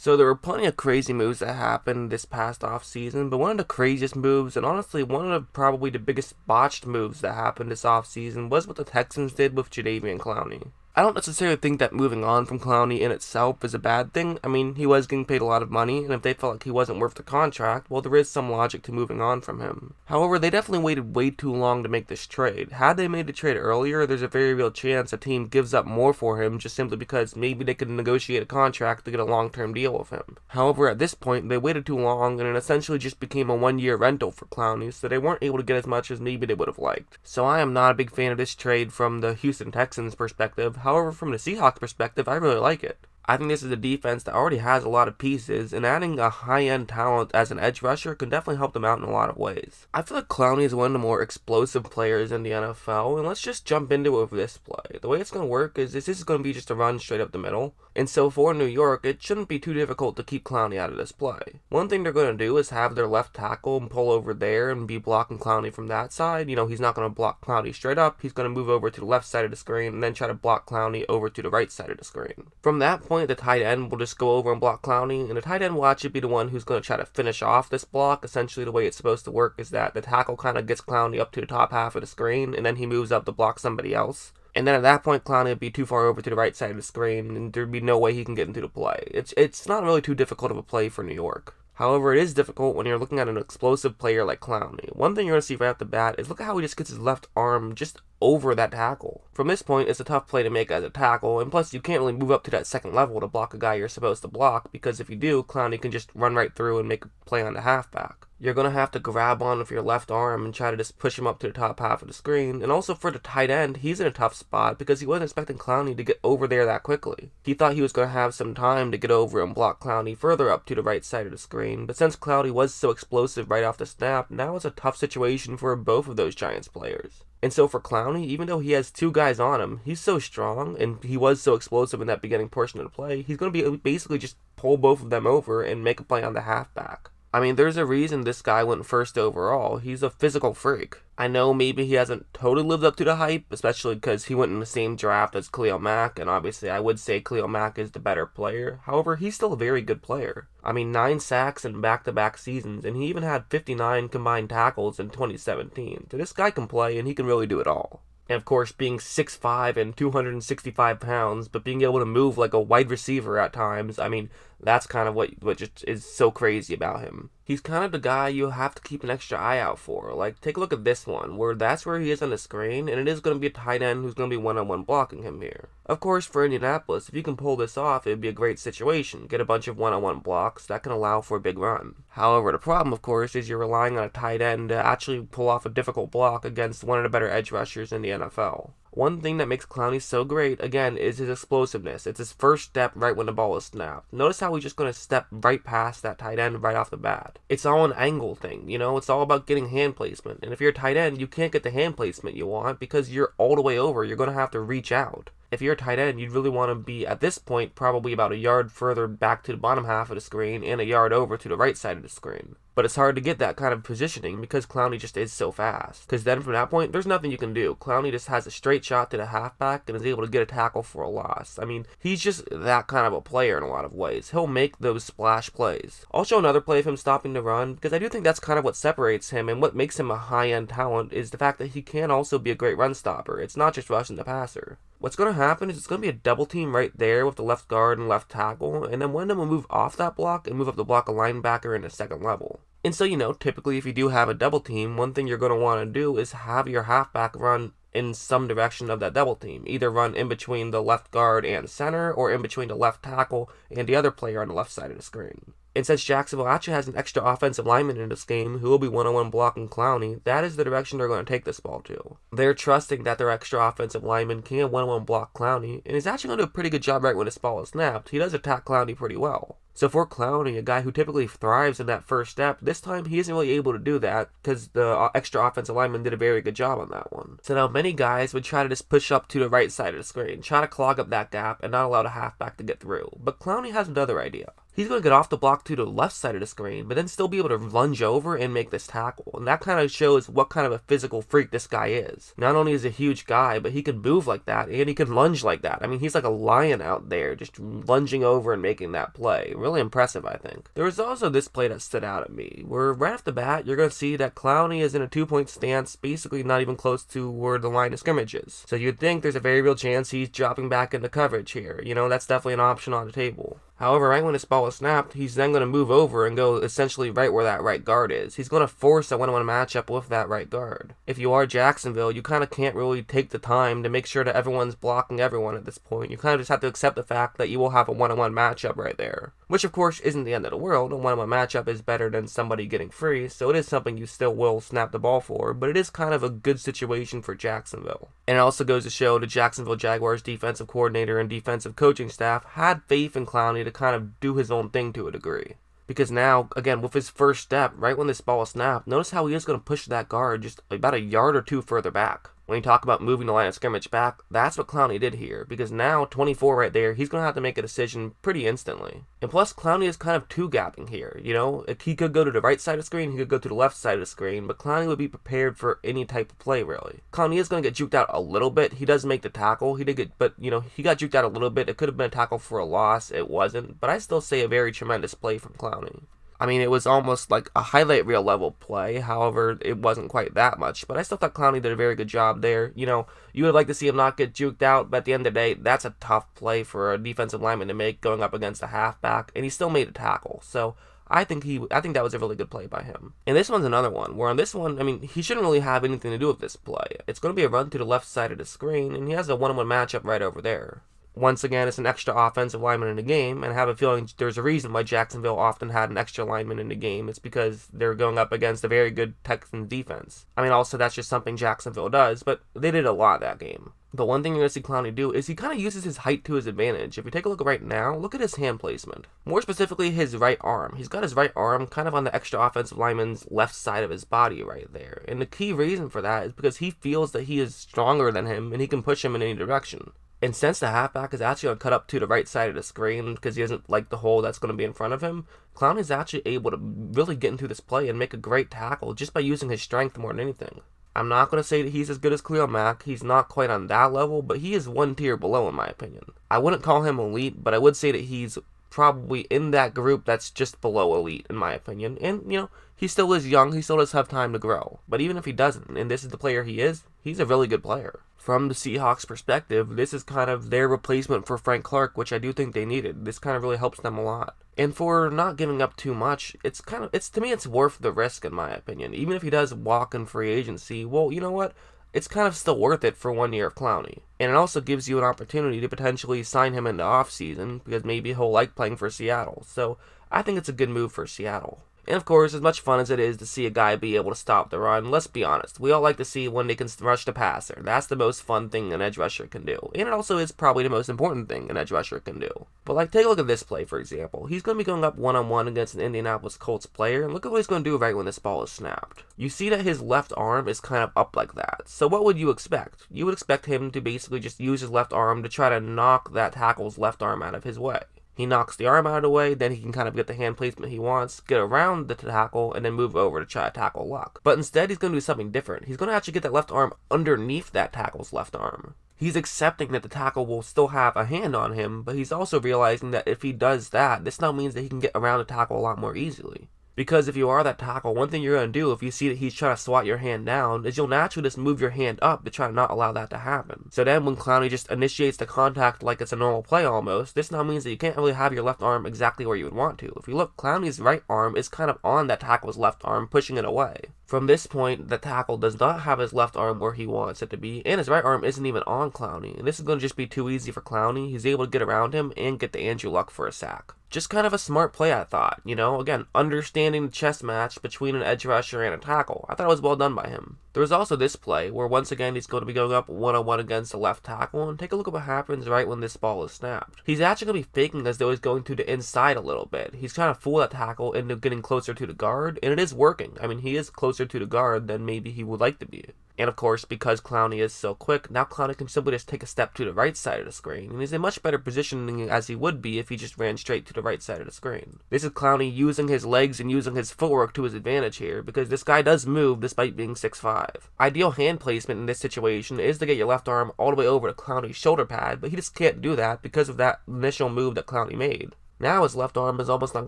So there were plenty of crazy moves that happened this past offseason, but one of the craziest moves, and honestly one of probably the biggest botched moves that happened this offseason, was what the Texans did with Jadeveon Clowney. I don't necessarily think that moving on from Clowney in itself is a bad thing. I mean, he was getting paid a lot of money, and if they felt like he wasn't worth the contract, well, there is some logic to moving on from him. However, they definitely waited way too long to make this trade. Had they made the trade earlier, there's a very real chance a team gives up more for him just simply because maybe they could negotiate a contract to get a long-term deal with him. However, at this point, they waited too long, and it essentially just became a one-year rental for Clowney, so they weren't able to get as much as maybe they would have liked. So I am not a big fan of this trade from the Houston Texans perspective. However, from the Seahawks perspective, I really like it. I think this is a defense that already has a lot of pieces, and adding a high-end talent as an edge rusher can definitely help them out in a lot of ways. I feel like Clowney is one of the more explosive players in the NFL, and let's just jump into it with this play. The way it's going to work is this is going to be just a run straight up the middle, and so for New York, it shouldn't be too difficult to keep Clowney out of this play. One thing they're going to do is have their left tackle and pull over there and be blocking Clowney from that side. You know, he's not going to block Clowney straight up, he's going to move over to the left side of the screen and then try to block Clowney over to the right side of the screen. From that point, the tight end will just go over and block Clowney, and the tight end will actually be the one who's going to try to finish off this block. Essentially, the way it's supposed to work is that the tackle kind of gets Clowney up to the top half of the screen, and then he moves up to block somebody else. And then at that point, Clowney would be too far over to the right side of the screen, and there'd be no way he can get into the play. It's not really too difficult of a play for New York. However, it is difficult when you're looking at an explosive player like Clowney. One thing you're going to see right off the bat is look at how he just gets his left arm just over that tackle. From this point, it's a tough play to make as a tackle, and plus you can't really move up to that second level to block a guy you're supposed to block, because if you do, Clowney can just run right through and make a play on the halfback. You're going to have to grab on with your left arm and try to just push him up to the top half of the screen. And also for the tight end, he's in a tough spot because he wasn't expecting Clowney to get over there that quickly. He thought he was going to have some time to get over and block Clowney further up to the right side of the screen. But since Clowney was so explosive right off the snap, now it's a tough situation for both of those Giants players. And so for Clowney, even though he has two guys on him, he's so strong and he was so explosive in that beginning portion of the play, he's going to be basically just pull both of them over and make a play on the halfback. I mean, there's a reason this guy went first overall. He's a physical freak. I know maybe he hasn't totally lived up to the hype, especially because he went in the same draft as Khalil Mack, and obviously I would say Khalil Mack is the better player. However, he's still a very good player. I mean, 9 sacks in back-to-back seasons, and he even had 59 combined tackles in 2017. So this guy can play, and he can really do it all. And of course, being 6'5" and 265 pounds, but being able to move like a wide receiver at times, I mean, that's kind of what just is so crazy about him. He's kind of the guy you have to keep an extra eye out for. Like, take a look at this one, where that's where he is on the screen, and it is going to be a tight end who's going to be one-on-one blocking him here. Of course, for Indianapolis, if you can pull this off, it would be a great situation. Get a bunch of one-on-one blocks, that can allow for a big run. However, the problem, of course, is you're relying on a tight end to actually pull off a difficult block against one of the better edge rushers in the NFL. One thing that makes Clowney so great, again, is his explosiveness. It's his first step right when the ball is snapped. Notice how he's just going to step right past that tight end right off the bat. It's all an angle thing, you know? It's all about getting hand placement. And if you're a tight end, you can't get the hand placement you want because you're all the way over. You're going to have to reach out. If you're a tight end, you'd really want to be, at this point, probably about a yard further back to the bottom half of the screen and a yard over to the right side of the screen. But it's hard to get that kind of positioning because Clowney just is so fast. Because then from that point, there's nothing you can do. Clowney just has a straight shot to the halfback and is able to get a tackle for a loss. I mean, he's just that kind of a player in a lot of ways. He'll make those splash plays. I'll show another play of him stopping the run because I do think that's kind of what separates him and what makes him a high-end talent is the fact that he can also be a great run stopper. It's not just rushing the passer. What's going to happen is it's going to be a double team right there with the left guard and left tackle, and then one of them will move off that block and move up to block a linebacker in the second level. And so, you know, typically if you do have a double team, one thing you're going to want to do is have your halfback run in some direction of that double team. Either run in between the left guard and center, or in between the left tackle and the other player on the left side of the screen. And since Jacksonville actually has an extra offensive lineman in this game who will be one-on-one blocking Clowney, that is the direction they're going to take this ball to. They're trusting that their extra offensive lineman can one-on-one block Clowney, and he's actually going to do a pretty good job right when this ball is snapped. He does attack Clowney pretty well. So for Clowney, a guy who typically thrives in that first step, this time he isn't really able to do that because the extra offensive lineman did a very good job on that one. So now many guys would try to just push up to the right side of the screen, try to clog up that gap and not allow the halfback to get through. But Clowney has another idea. he's going to get off the block to the left side of the screen, but then still be able to lunge over and make this tackle. And that kind of shows what kind of a physical freak this guy is. Not only is he a huge guy, but he can move like that, and he can lunge like that. I mean, he's like a lion out there, just lunging over and making that play. Really impressive, I think. There was also this play that stood out at me, where right off the bat, you're going to see that Clowney is in a 2-point stance, basically not even close to where the line of scrimmage is. So you'd think there's a very real chance he's dropping back into coverage here. You know, that's definitely an option on the table. However, right when this ball is snapped, he's then going to move over and go essentially right where that right guard is. He's going to force a one-on-one matchup with that right guard. If you are Jacksonville, you kind of can't really take the time to make sure that everyone's blocking everyone at this point. You kind of just have to accept the fact that you will have a one-on-one matchup right there. Which, of course, isn't the end of the world. A one-on-one matchup is better than somebody getting free, so it is something you still will snap the ball for, but it is kind of a good situation for Jacksonville. And it also goes to show the Jacksonville Jaguars defensive coordinator and defensive coaching staff had faith in Clowney to kind of do his own thing to a degree. Because now, again, with his first step, right when this ball is snapped, notice how he is going to push that guard just about a yard or two further back. When you talk about moving the line of scrimmage back, that's what Clowney did here. Because now, 24 right there, he's going to have to make a decision pretty instantly. And plus, Clowney is kind of two-gapping here, you know? He could go to the right side of the screen, he could go to the left side of the screen, but Clowney would be prepared for any type of play, really. Clowney is going to get juked out a little bit. He does make the tackle. He got juked out a little bit. It could have been a tackle for a loss. It wasn't. But I still say a very tremendous play from Clowney. I mean, it was almost like a highlight reel level play. However, it wasn't quite that much. But I still thought Clowney did a very good job there. You know, you would like to see him not get juked out, but at the end of the day, that's a tough play for a defensive lineman to make going up against a halfback, and he still made a tackle. So I think that was a really good play by him. And this one's another one, where on this one, I mean, he shouldn't really have anything to do with this play. It's going to be a run to the left side of the screen, and he has a one-on-one matchup right over there. Once again, it's an extra offensive lineman in the game, and I have a feeling there's a reason why Jacksonville often had an extra lineman in the game. It's because they're going up against a very good Texans defense. I mean, also, that's just something Jacksonville does, but they did a lot that game. But one thing you're going to see Clowney do is he kind of uses his height to his advantage. If you take a look right now, look at his hand placement. More specifically, his right arm. He's got his right arm kind of on the extra offensive lineman's left side of his body right there. And the key reason for that is because he feels that he is stronger than him and he can push him in any direction. And since the halfback is actually going to cut up to the right side of the screen because he doesn't like the hole that's going to be in front of him, Clowney's actually able to really get into this play and make a great tackle just by using his strength more than anything. I'm not going to say that he's as good as Khalil Mack. He's not quite on that level, but he is one tier below in my opinion. I wouldn't call him elite, but I would say that he's probably in that group that's just below elite in my opinion. And, you know, he still is young. He still does have time to grow. But even if he doesn't, and this is the player he is, he's a really good player. From the Seahawks' perspective, this is kind of their replacement for Frank Clark, which I do think they needed. This kind of really helps them a lot. And for not giving up too much, to me it's worth the risk in my opinion. Even if he does walk in free agency, well, you know what? It's kind of still worth it for 1 year of Clowney. And it also gives you an opportunity to potentially sign him in the offseason because maybe he'll like playing for Seattle. So I think it's a good move for Seattle. And of course, as much fun as it is to see a guy be able to stop the run, let's be honest, we all like to see when they can rush the passer. That's the most fun thing an edge rusher can do. And it also is probably the most important thing an edge rusher can do. But like, take a look at this play, for example. He's going to be going up one-on-one against an Indianapolis Colts player, and look at what he's going to do right when this ball is snapped. You see that his left arm is kind of up like that. So what would you expect? You would expect him to basically just use his left arm to try to knock that tackle's left arm out of his way. He knocks the arm out of the way, then he can kind of get the hand placement he wants, get around the tackle, and then move over to try to tackle Luck. But instead, he's going to do something different. He's going to actually get that left arm underneath that tackle's left arm. He's accepting that the tackle will still have a hand on him, but he's also realizing that if he does that, this now means that he can get around the tackle a lot more easily. Because if you are that tackle, one thing you're going to do if you see that he's trying to swat your hand down is you'll naturally just move your hand up to try to not allow that to happen. So then when Clowney just initiates the contact like it's a normal play almost, this now means that you can't really have your left arm exactly where you would want to. If you look, Clowney's right arm is kind of on that tackle's left arm, pushing it away. From this point, the tackle does not have his left arm where he wants it to be, and his right arm isn't even on Clowney. And this is going to just be too easy for Clowney. He's able to get around him and get to Andrew Luck for a sack. Just kind of a smart play, I thought. You know, again, understanding the chess match between an edge rusher and a tackle. I thought it was well done by him. There was also this play where once again he's going to be going up one-on-one against the left tackle, and take a look at what happens right when this ball is snapped. He's actually going to be faking as though he's going to the inside a little bit. He's trying to fool that tackle into getting closer to the guard, and it is working. I mean, he is closer to the guard than maybe he would like to be. And of course, because Clowney is so quick, now Clowney can simply just take a step to the right side of the screen, and he's in much better positioning as he would be if he just ran straight to the right side of the screen. This is Clowney using his legs and using his footwork to his advantage here, because this guy does move despite being 6'5". Ideal hand placement in this situation is to get your left arm all the way over to Clowney's shoulder pad, but he just can't do that because of that initial move that Clowney made. Now his left arm is almost on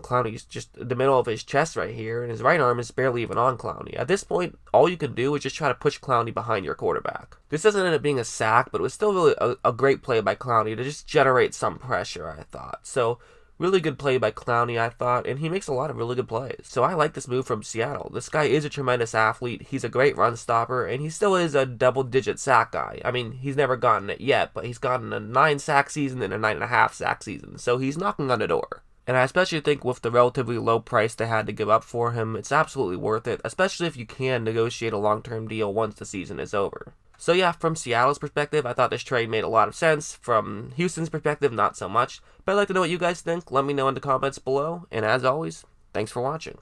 Clowney's, just the middle of his chest right here, and his right arm is barely even on Clowney. At this point, all you can do is just try to push Clowney behind your quarterback. This doesn't end up being a sack, but it was still really a great play by Clowney to just generate some pressure, I thought. So, really good play by Clowney, I thought, and he makes a lot of really good plays. So I like this move from Seattle. This guy is a tremendous athlete, he's a great run stopper, and he still is a double-digit sack guy. I mean, he's never gotten it yet, but he's gotten a 9-sack season and a 9.5 sack season, so he's knocking on the door. And I especially think with the relatively low price they had to give up for him, it's absolutely worth it, especially if you can negotiate a long-term deal once the season is over. So yeah, from Seattle's perspective, I thought this trade made a lot of sense. From Houston's perspective, not so much. But I'd like to know what you guys think. Let me know in the comments below. And as always, thanks for watching.